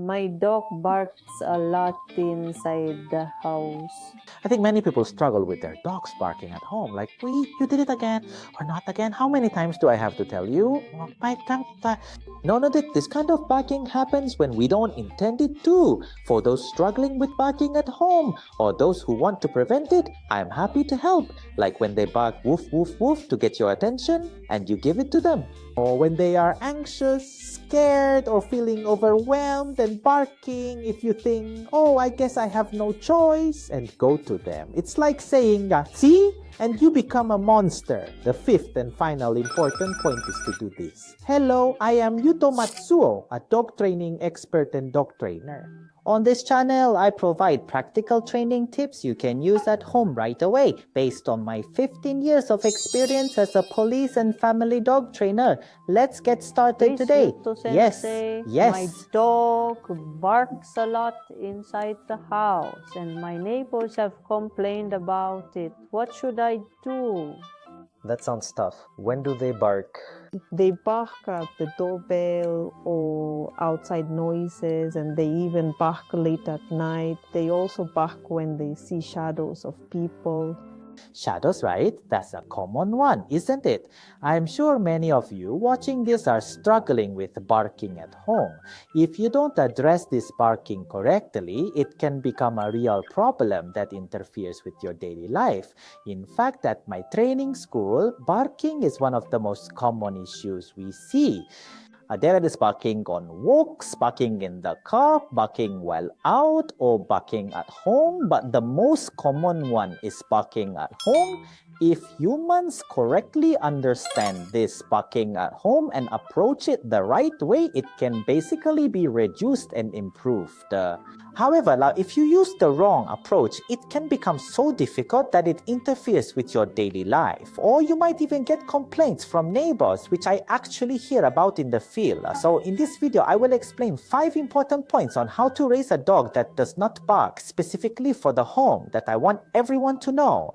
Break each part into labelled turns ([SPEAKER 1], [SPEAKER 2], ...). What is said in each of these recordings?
[SPEAKER 1] My dog barks a lot inside the house.
[SPEAKER 2] I think many people struggle with their dogs barking at home. Like, wait, you did it again or not again? How many times do I have to tell you? No, this kind of barking happens when we don't intend it to. For those struggling with barking at home or those who want to prevent it, I'm happy to help. Like when they bark woof, woof, woof to get your attention and you give it to them. Or when they are anxious, scared, or feeling overwhelmed and barking, if you think, oh, I guess I have no choice, and go to them. It's like saying, see? And you become a monster. The fifth and final important point is to do this. Hello, I am Yuto Matsuo, a dog training expert and dog trainer. On this channel, I provide practical training tips you can use at home right away based on my 15 years of experience as a police and family dog trainer. Let's get started today. Yes.
[SPEAKER 1] My dog barks a lot inside the house and my neighbors have complained about it. What should I do?
[SPEAKER 2] That sounds tough. When do they bark?
[SPEAKER 1] They bark at the doorbell or outside noises, and they even bark late at night. They also bark when they see shadows of people.
[SPEAKER 2] Shadows, right? That's a common one, isn't it? I'm sure many of you watching this are struggling with barking at home. If you don't address this barking correctly, it can become a real problem that interferes with your daily life. In fact, at my training school, barking is one of the most common issues we see. There is barking on walks, barking in the car, barking while out, or barking at home. But the most common one is barking at home. If humans correctly understand this barking at home and approach it the right way, it can basically be reduced and improved. However, if you use the wrong approach, it can become so difficult that it interferes with your daily life. Or you might even get complaints from neighbors, which I actually hear about in the field. So in this video, I will explain 5 important points on how to raise a dog that does not bark, specifically for the home, that I want everyone to know.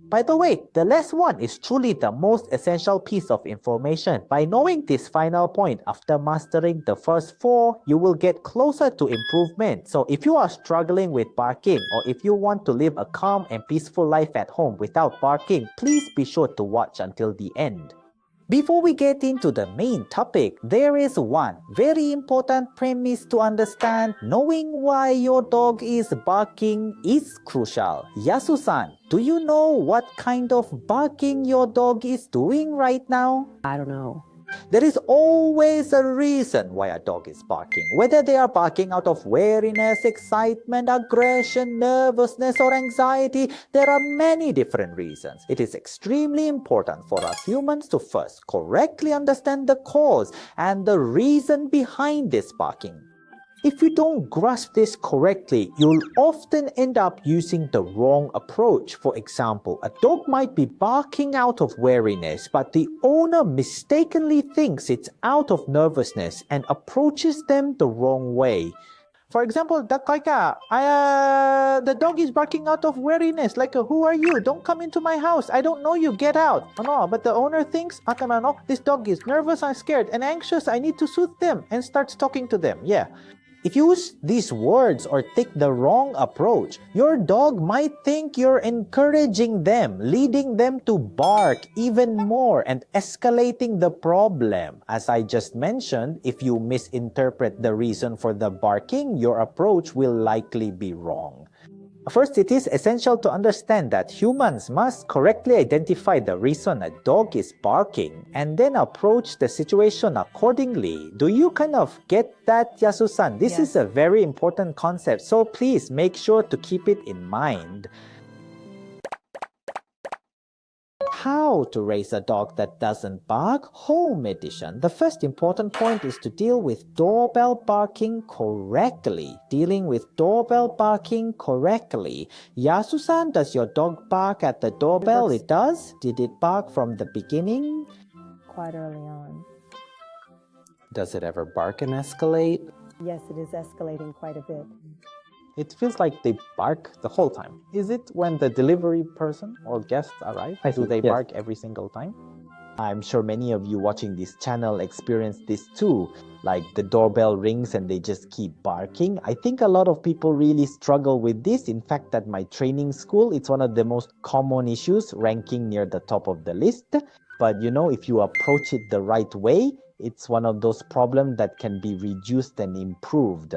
[SPEAKER 2] By the way, the last one is truly the most essential piece of information. By knowing this final point, after mastering the first 4, you will get closer to improvement. So if you are struggling with barking, or if you want to live a calm and peaceful life at home without barking, please be sure to watch until the end. Before we get into the main topic, there is one very important premise to understand. Knowing why your dog is barking is crucial. Yasu-san, do you know what kind of barking your dog is doing right now?
[SPEAKER 1] I don't know.
[SPEAKER 2] There is always a reason why a dog is barking. Whether they are barking out of wariness, excitement, aggression, nervousness, or anxiety, there are many different reasons. It is extremely important for us humans to first correctly understand the cause and the reason behind this barking. If you don't grasp this correctly, you'll often end up using the wrong approach. For example, a dog might be barking out of wariness, but the owner mistakenly thinks it's out of nervousness and approaches them the wrong way. For example, the dog is barking out of wariness, like, who are you? Don't come into my house. I don't know you. Get out. No, but the owner thinks, this dog is nervous and scared and anxious. I need to soothe them, and starts talking to them. Yeah. If you use these words or take the wrong approach, your dog might think you're encouraging them, leading them to bark even more and escalating the problem. As I just mentioned, if you misinterpret the reason for the barking, your approach will likely be wrong. First, it is essential to understand that humans must correctly identify the reason a dog is barking and then approach the situation accordingly. Do you kind of get that, Yasu-san? This is a very important concept, so please make sure to keep it in mind. How to raise a dog that doesn't bark? Home edition. The first important point is to deal with doorbell barking correctly. Dealing with doorbell barking correctly. Yasu-san, does your dog bark at the doorbell? It does? Did it bark from the beginning?
[SPEAKER 1] Quite early on.
[SPEAKER 2] Does it ever bark and escalate?
[SPEAKER 1] Yes, it is escalating quite a bit.
[SPEAKER 2] It feels like they bark the whole time. Is it when the delivery person or guests arrive? Do they bark every single time? I'm sure many of you watching this channel experience this too. Like the doorbell rings and they just keep barking. I think a lot of people really struggle with this. In fact, at my training school, it's one of the most common issues, ranking near the top of the list. But you know, if you approach it the right way, it's one of those problems that can be reduced and improved.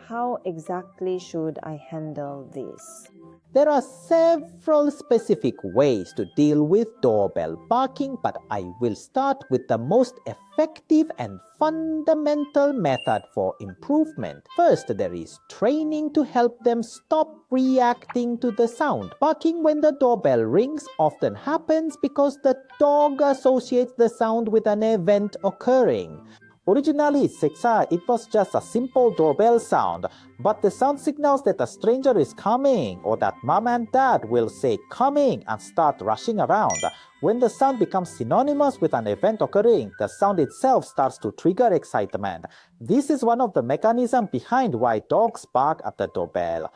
[SPEAKER 3] How exactly should I handle this?
[SPEAKER 2] There are several specific ways to deal with doorbell barking, but I will start with the most effective and fundamental method for improvement. First, there is training to help them stop reacting to the sound. Barking when the doorbell rings often happens because the dog associates the sound with an event occurring. Originally, Seksa, it was just a simple doorbell sound, but the sound signals that a stranger is coming or that mom and dad will say coming and start rushing around. When the sound becomes synonymous with an event occurring, the sound itself starts to trigger excitement. This is one of the mechanisms behind why dogs bark at the doorbell.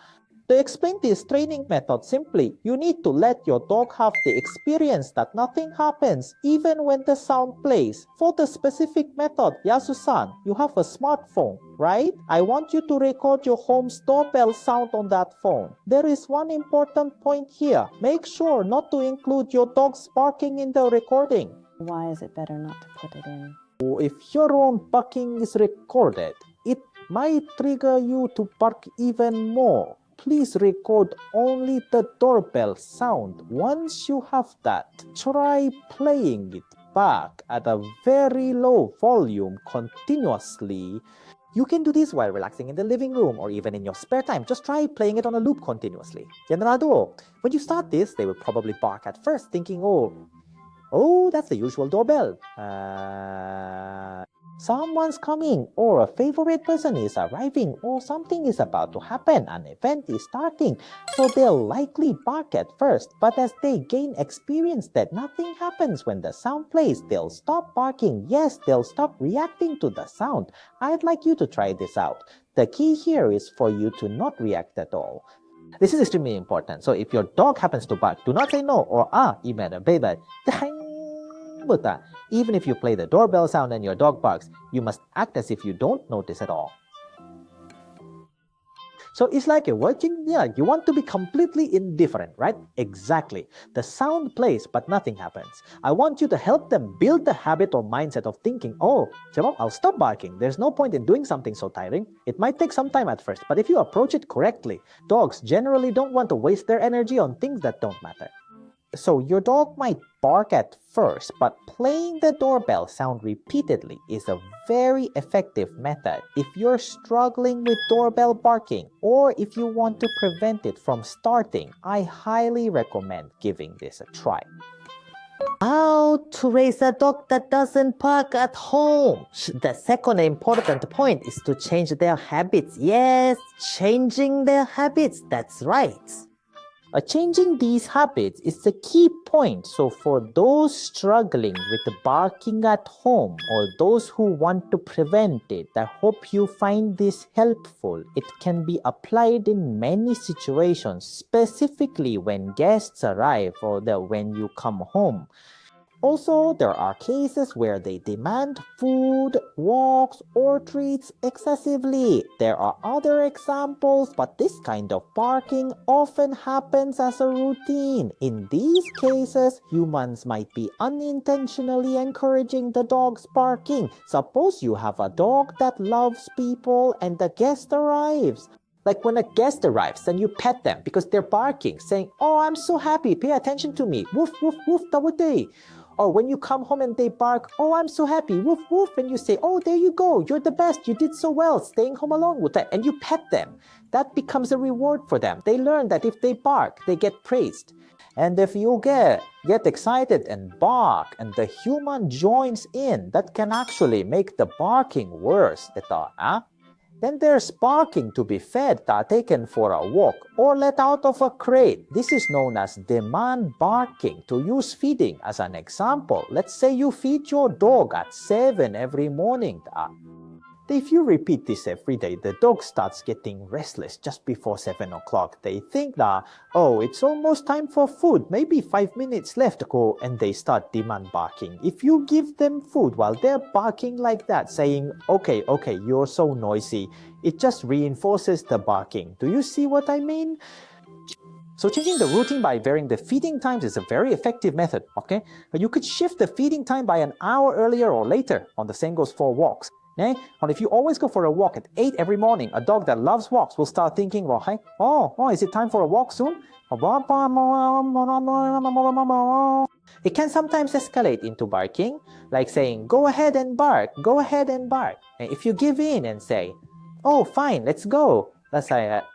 [SPEAKER 2] To explain this training method simply, you need to let your dog have the experience that nothing happens even when the sound plays. For the specific method, Yasu-san, you have a smartphone, right? I want you to record your home's doorbell sound on that phone. There is one important point here. Make sure not to include your dog's barking in the recording.
[SPEAKER 3] Why is it better not to put it in?
[SPEAKER 2] If your own barking is recorded, it might trigger you to bark even more. Please record only the doorbell sound. Once you have that, try playing it back at a very low volume continuously. You can do this while relaxing in the living room or even in your spare time. Just try playing it on a loop continuously. Generado, when you start this, they will probably bark at first, thinking, oh, that's the usual doorbell. Someone's coming, or a favorite person is arriving, or something is about to happen, an event is starting. So they'll likely bark at first, but as they gain experience that nothing happens when the sound plays, they'll stop barking. Yes, they'll stop reacting to the sound. I'd like you to try this out. The key here is for you to not react at all. This is extremely important. So if your dog happens to bark, do not say no or baby. Even if you play the doorbell sound and your dog barks, you must act as if you don't notice at all. So it's like you're watching, you want to be completely indifferent, right? Exactly. The sound plays, but nothing happens. I want you to help them build the habit or mindset of thinking, I'll stop barking. There's no point in doing something so tiring. It might take some time at first, but if you approach it correctly, dogs generally don't want to waste their energy on things that don't matter. So your dog might bark at first, but playing the doorbell sound repeatedly is a very effective method. If you're struggling with doorbell barking, or if you want to prevent it from starting, I highly recommend giving this a try. How to raise a dog that doesn't bark at home? The second important point is to change their habits. Yes, changing their habits, that's right. Changing these habits is the key point. So for those struggling with barking at home or those who want to prevent it, I hope you find this helpful. It can be applied in many situations, specifically when guests arrive or when you come home. Also, there are cases where they demand food, walks, or treats excessively. There are other examples, but this kind of barking often happens as a routine. In these cases, humans might be unintentionally encouraging the dog's barking. Suppose you have a dog that loves people and the guest arrives. Like when a guest arrives and you pet them because they're barking, saying, I'm so happy, pay attention to me, woof, woof, woof, tawate. Or when you come home and they bark, I'm so happy, woof, woof, and you say, there you go, you're the best, you did so well, staying home alone with that, and you pet them. That becomes a reward for them. They learn that if they bark, they get praised. And if you get excited and bark, and the human joins in, that can actually make the barking worse. Then there's barking to be fed, taken for a walk, or let out of a crate. This is known as demand barking. To use feeding as an example, let's say you feed your dog at 7 every morning. If you repeat this every day, the dog starts getting restless just before 7 o'clock. They think that, oh, it's almost time for food, maybe 5 minutes left to go, and they start demand barking. If you give them food while they're barking like that, saying, okay, you're so noisy, it just reinforces the barking. Do you see what I mean? So changing the routine by varying the feeding times is a very effective method, okay? But you could shift the feeding time by an hour earlier or later. On the same goes for walks. Okay? And if you always go for a walk at 8 every morning, a dog that loves walks will start thinking, well, hey, is it time for a walk soon? It can sometimes escalate into barking, like saying, go ahead and bark, go ahead and bark. And if you give in and say, oh, fine, let's go,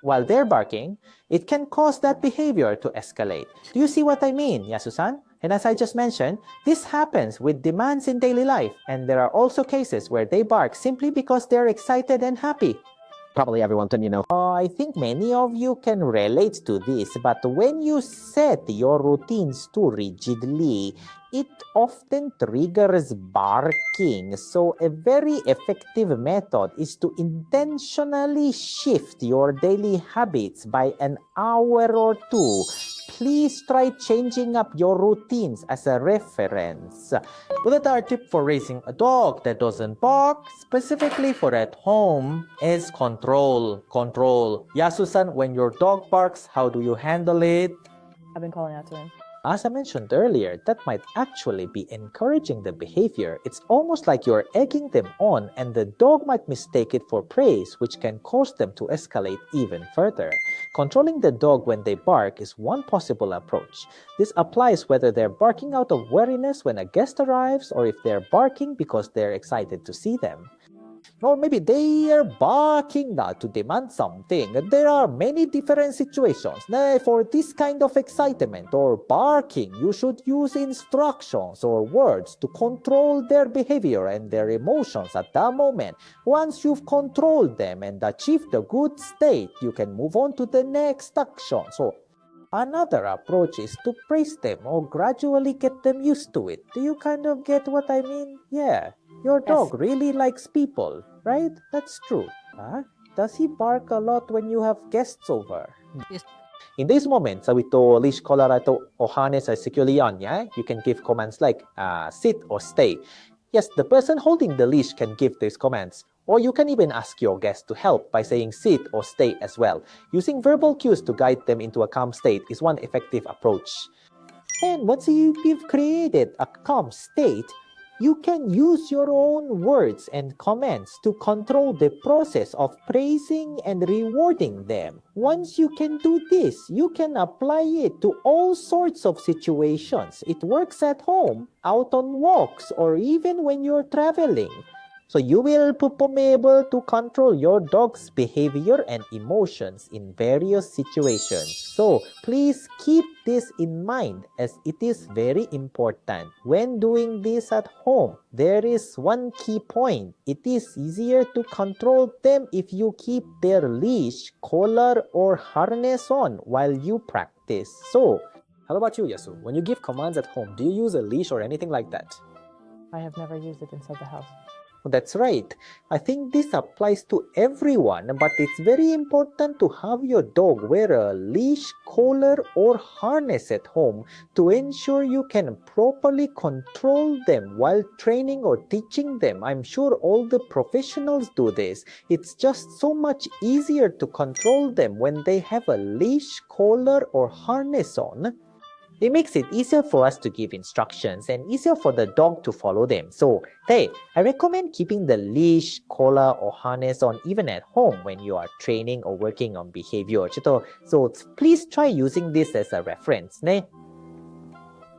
[SPEAKER 2] while they're barking, it can cause that behavior to escalate. Do you see what I mean, Yasu-san? And as I just mentioned, this happens with demands in daily life, and there are also cases where they bark simply because they're excited and happy.
[SPEAKER 4] Probably everyone can,
[SPEAKER 2] I think many of you can relate to this, but when you set your routines too rigidly, it often triggers barking. So a very effective method is to intentionally shift your daily habits by an hour or two. Please try changing up your routines as a reference. But our tip for raising a dog that doesn't bark, specifically for at home, is control. Control. Yasu-san, when your dog barks, how do you handle it?
[SPEAKER 5] I've been calling out to him.
[SPEAKER 2] As I mentioned earlier, that might actually be encouraging the behavior. It's almost like you're egging them on, and the dog might mistake it for praise, which can cause them to escalate even further. Controlling the dog when they bark is one possible approach. This applies whether they're barking out of wariness when a guest arrives, or if they're barking because they're excited to see them. Or maybe they are barking to demand something. There are many different situations. For this kind of excitement or barking, you should use instructions or words to control their behavior and their emotions at that moment. Once you've controlled them and achieved a good state, you can move on to the next action. So another approach is to praise them or gradually get them used to it. Do you kind of get what I mean? Yeah. Your dog really likes people, right? That's true. Does he bark a lot when you have guests over?
[SPEAKER 5] Yes.
[SPEAKER 2] In these moments, with the leash collar or harness securely on, you can give commands like sit or stay. Yes, the person holding the leash can give these commands. Or you can even ask your guest to help by saying sit or stay as well. Using verbal cues to guide them into a calm state is one effective approach. And once you've created a calm state, you can use your own words and comments to control the process of praising and rewarding them. Once you can do this, you can apply it to all sorts of situations. It works at home, out on walks, or even when you're traveling. So you will be able to control your dog's behavior and emotions in various situations. So please keep this in mind as it is very important. When doing this at home, there is one key point. It is easier to control them if you keep their leash, collar, or harness on while you practice. So,
[SPEAKER 4] How about you, Yasu? When you give commands at home, do you use a leash or anything like that?
[SPEAKER 5] I have never used it inside the house.
[SPEAKER 2] that's right. I think this applies to everyone, but it's very important to have your dog wear a leash, collar, or harness at home to ensure you can properly control them while training or teaching them. I'm sure all the professionals do this. It's just so much easier to control them when they have a leash, collar, or harness on. It makes it easier for us to give instructions and easier for the dog to follow them. So, I recommend keeping the leash, collar, or harness on even at home when you are training or working on behavior. So, please try using this as a reference.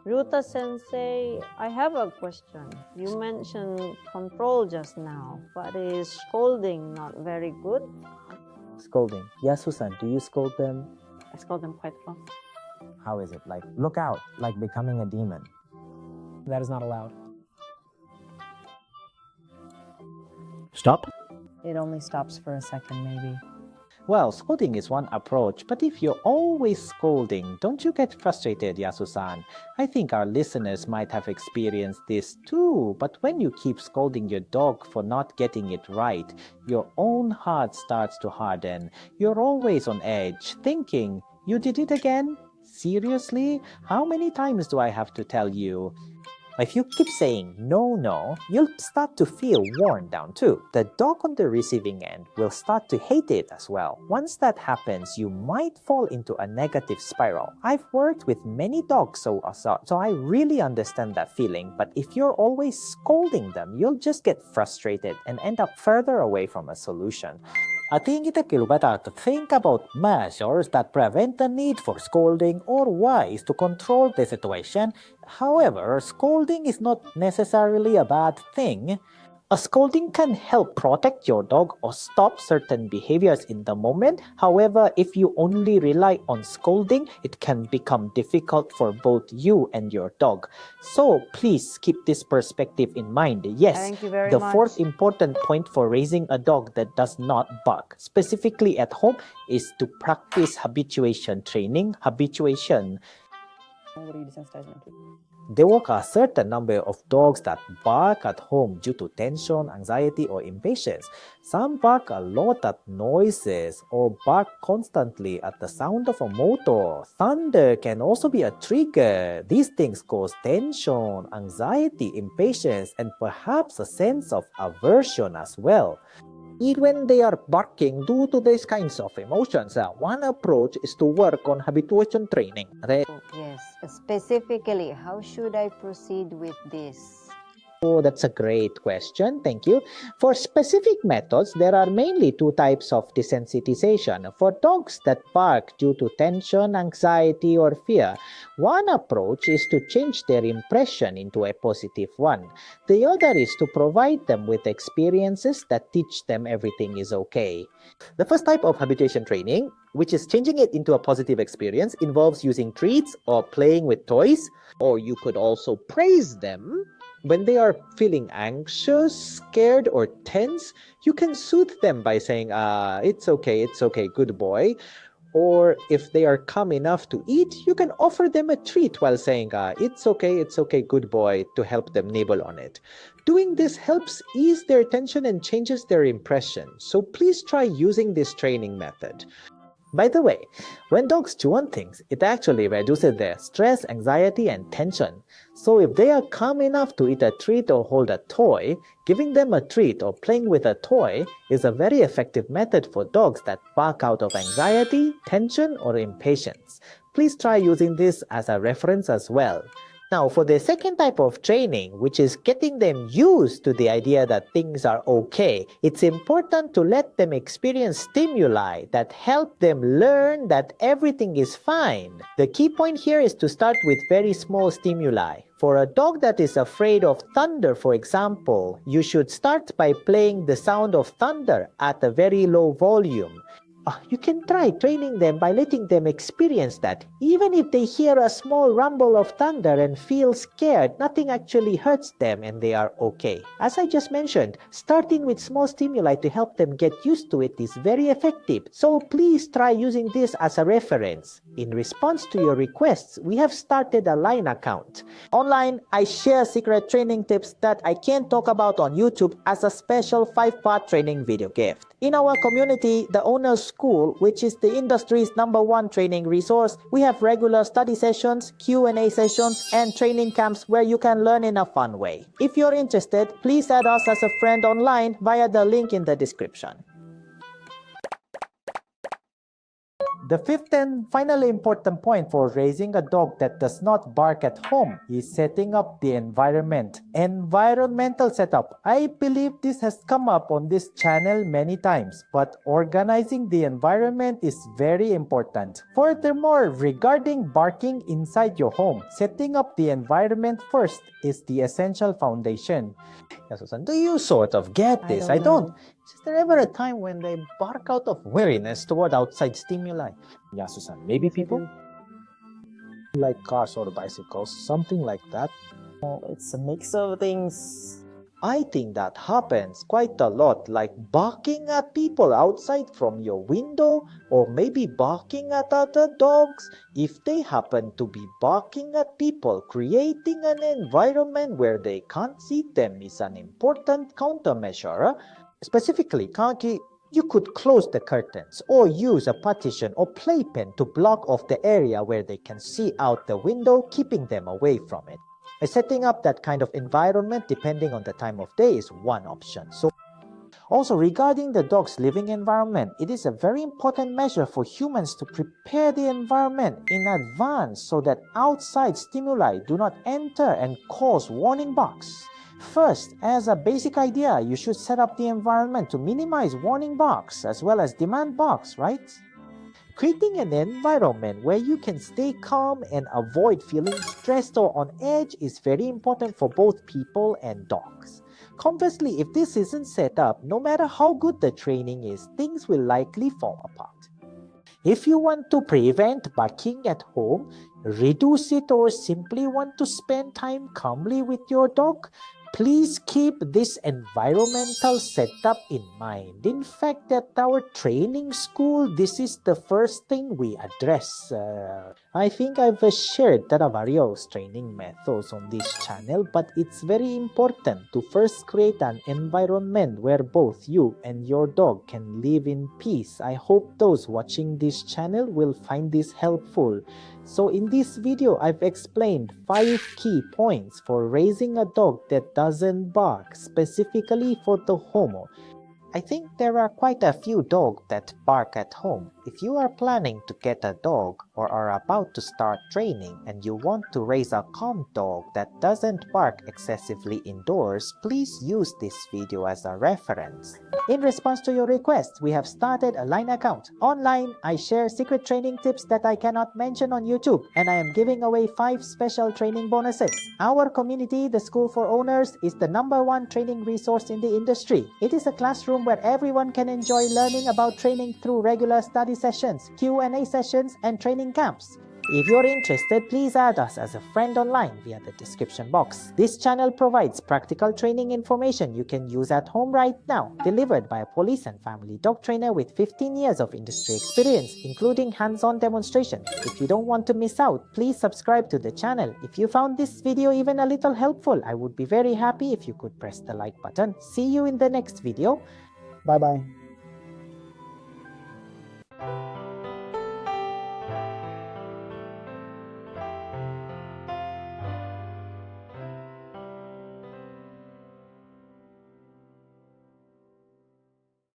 [SPEAKER 3] Ruta Sensei, I have a question. You mentioned control just now, but is scolding not very good?
[SPEAKER 2] Scolding. Yasu-san, do you scold them?
[SPEAKER 5] I scold them quite well.
[SPEAKER 4] How is it? Like, look out, like becoming a demon.
[SPEAKER 6] That is not allowed.
[SPEAKER 4] Stop.
[SPEAKER 5] It only stops for a second, maybe.
[SPEAKER 2] Well, scolding is one approach, but if you're always scolding, don't you get frustrated, Yasu-san? I think our listeners might have experienced this too, but when you keep scolding your dog for not getting it right, your own heart starts to harden. You're always on edge, thinking, you did it again? Seriously? How many times do I have to tell you? If you keep saying no, you'll start to feel worn down too. The dog on the receiving end will start to hate it as well. Once that happens, you might fall into a negative spiral. I've worked with many dogs, so I really understand that feeling. But if you're always scolding them, you'll just get frustrated and end up further away from a solution. I think it's better to think about measures that prevent the need for scolding or ways to control the situation. However, scolding is not necessarily a bad thing. A scolding can help protect your dog or stop certain behaviors in the moment. However, if you only rely on scolding, it can become difficult for both you and your dog. So please keep this perspective in mind. Yes,
[SPEAKER 3] Thank you very
[SPEAKER 2] the
[SPEAKER 3] much.
[SPEAKER 2] fourth important point for raising a dog that does not bark, specifically at home, is to practice habituation training. Habituation.
[SPEAKER 5] What are you desensitizing them to?
[SPEAKER 2] There are a certain number of dogs that bark at home due to tension, anxiety, or impatience. Some bark a lot at noises or bark constantly at the sound of a motor. Thunder can also be a trigger. These things cause tension, anxiety, impatience, and perhaps a sense of aversion as well. Even when they are barking due to these kinds of emotions, one approach is to work on habituation training.
[SPEAKER 3] Yes, specifically, how should I proceed with this?
[SPEAKER 2] Oh, that's a great question. Thank you. For specific methods, there are mainly two types of desensitization. For dogs that bark due to tension, anxiety, or fear, one approach is to change their impression into a positive one. The other is to provide them with experiences that teach them everything is okay.
[SPEAKER 7] The first type of habituation training, which is changing it into a positive experience, involves using treats or playing with toys, or you could also praise them. When they are feeling anxious, scared, or tense, you can soothe them by saying, it's okay, good boy. Or if they are calm enough to eat, you can offer them a treat while saying, it's okay, good boy, to help them nibble on it. Doing this helps ease their tension and changes their impression. So please try using this training method.
[SPEAKER 2] By the way, when dogs chew on things, it actually reduces their stress, anxiety, and tension. So if they are calm enough to eat a treat or hold a toy, giving them a treat or playing with a toy is a very effective method for dogs that bark out of anxiety, tension, or impatience. Please try using this as a reference as well. Now, for the second type of training, which is getting them used to the idea that things are okay, it's important to let them experience stimuli that help them learn that everything is fine. The key point here is to start with very small stimuli. For a dog that is afraid of thunder, for example, you should start by playing the sound of thunder at a very low volume. You can try training them by letting them experience that. Even if they hear a small rumble of thunder and feel scared, nothing actually hurts them and they are okay. As I just mentioned, starting with small stimuli to help them get used to it is very effective. So please try using this as a reference. In response to your requests, we have started a Line account. Online, I share secret training tips that I can't talk about on YouTube as a special 5-part training video gift. In our community, the Owner's School, which is the industry's #1 training resource, we have regular study sessions, Q&A sessions, and training camps where you can learn in a fun way. If you're interested, please add us as a friend online via the link in the description. The fifth and finally important point for raising a dog that does not bark at home is setting up the environment. Environmental setup. I believe this has come up on this channel many times, but organizing the environment is very important. Furthermore, regarding barking inside your home, setting up the environment first is the essential foundation. Yasu-san, do you sort of get this? I don't. Is there ever a time when they bark out of weariness toward outside stimuli?
[SPEAKER 6] Yasu-san, maybe people like cars or bicycles, something like that.
[SPEAKER 5] Well, it's a mix of things.
[SPEAKER 2] I think that happens quite a lot, like barking at people outside from your window, or maybe barking at other dogs. If they happen to be barking at people, creating an environment where they can't see them is an important countermeasure. Specifically, Kanki, you could close the curtains or use a partition or playpen to block off the area where they can see out the window, keeping them away from it. Setting up that kind of environment depending on the time of day is one option. So, also regarding the dog's living environment, it is a very important measure for humans to prepare the environment in advance so that outside stimuli do not enter and cause warning barks. First, as a basic idea, you should set up the environment to minimize warning barks as well as demand barks, right? Creating an environment where you can stay calm and avoid feeling stressed or on edge is very important for both people and dogs. Conversely, if this isn't set up, no matter how good the training is, things will likely fall apart. If you want to prevent barking at home, reduce it, or simply want to spend time calmly with your dog, please keep this environmental setup in mind. In fact, at our training school, this is the first thing we address. I think I've shared various training methods on this channel, but it's very important to first create an environment where both you and your dog can live in peace. I hope those watching this channel will find this helpful. So in this video, I've explained 5 key points for raising a dog that doesn't bark, specifically for the homo. I think there are quite a few dogs that bark at home. If you are planning to get a dog or are about to start training and you want to raise a calm dog that doesn't bark excessively indoors, please use this video as a reference. In response to your request, we have started a Line account. Online, I share secret training tips that I cannot mention on YouTube, and I am giving away 5 special training bonuses. Our community, the School for Owners, is the #1 training resource in the industry. It is a classroom where everyone can enjoy learning about training through regular study sessions, Q&A sessions, and training camps. If you're interested, please add us as a friend online via the description box. This channel provides practical training information you can use at home right now, delivered by a police and family dog trainer with 15 years of industry experience, including hands-on demonstrations. If you don't want to miss out, please subscribe to the channel. If you found this video even a little helpful, I would be very happy if you could press the like button. See you in the next video.
[SPEAKER 5] Bye bye.